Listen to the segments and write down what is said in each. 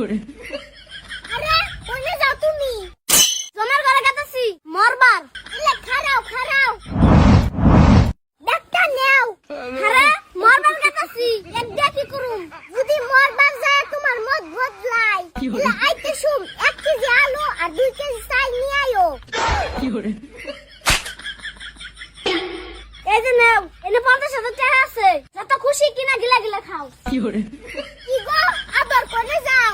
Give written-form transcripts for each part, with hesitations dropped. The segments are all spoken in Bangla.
আরে কোনে যাও তুমি? তোমার ঘরে গেতাছি মরবার। ইলে খারাও খারাও। ডাক্তার নেও। আরে মরবার গেতাছি। এক কি করুম? যদি মরবার যায় তোমার মত বদলাই। ইলে আইতে শুম 1 কেজি আলু আর 2 কেজি চাল নিয়ে আইও। এই যে নাও, এনে 50,000 টাকা আছে। যত খুশি কিনা গিলা গিলা খাও। কি গো আবার কোনে যাও?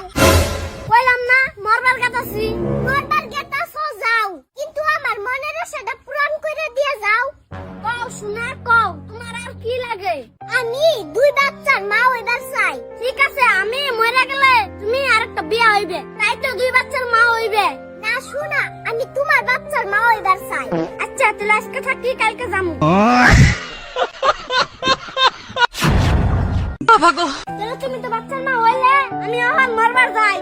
কইলাম না মরবার গেতাছি। মরবার গেতাছো যাও, কিন্তু আমার মনের আশাটা পূরণ করে দিয়ে যাও। কও শোনা কও, তোমার আর কি লাগে? আমি 2 বাচ্চার মা হইবার চাই। ঠিক আছে, আমি মরে গেলে তুমি আরেকটা বিয়া হইবে, তাই তো 2 বাচ্চার মা হইবে। না শোনা, আমি তোমার বাচ্চার মা হইবার চাই। আচ্ছা তাহলে আজকে থাকি, কালকে যামু। তাহলে তুমি তো বাচ্চার মা হইলে, আমি এখন মরবার যাই।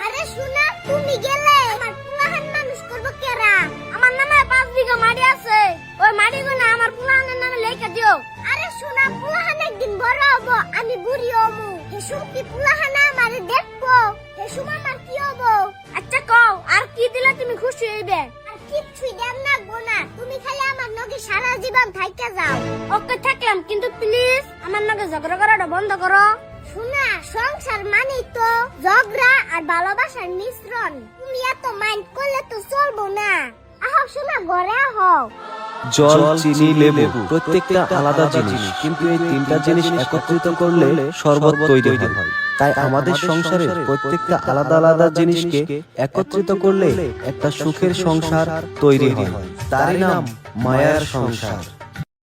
আরে শোনা, তুমি গেলে আমার পুলাহান মানুষ করবো কেরা? আমার নামে 5 বিঘা মাটি আছে, ওই মাটি গুলো আমার পুলাহানের নামে লেখা দিও। আরে শোনা, পুলাহান একদিন বড় হবো, আমি বুড়ি হবো। হেসুম কি পুলাহান আমারে দেখবো? হেসুম আমার কি হবো? আচ্ছা কও, আর কি দিলে তুমি খুশি হইবে? আর কিচ্ছুই দেন না গোনা, তুমি খালি আমার নগে সারা জীবন থাইকা যাও। ওকে থাকলাম, কিন্তু প্লিজ আমার নগে ঝগড়া করাটা বন্ধ করো। শোনা, সংসার মানেই তো ঝগড়া আর ভালোবাসার মিশ্রণ। তুমি এত মাইন্ড করলে তো চলবো না। আহো শোনা, ঘরে আহো। জল, চিনি, লেবু প্রত্যেকটা আলাদা জিনিস, কিন্তু এই 3টা জিনিস একত্রিত করলে শরবত তৈরি হয়। তাই আমাদের সংসারের প্রত্যেকটা আলাদা আলাদা জিনিসকে একত্রিত করলে একটা সুখের সংসার তৈরি হয়। তারই নাম মায়ার সংসার।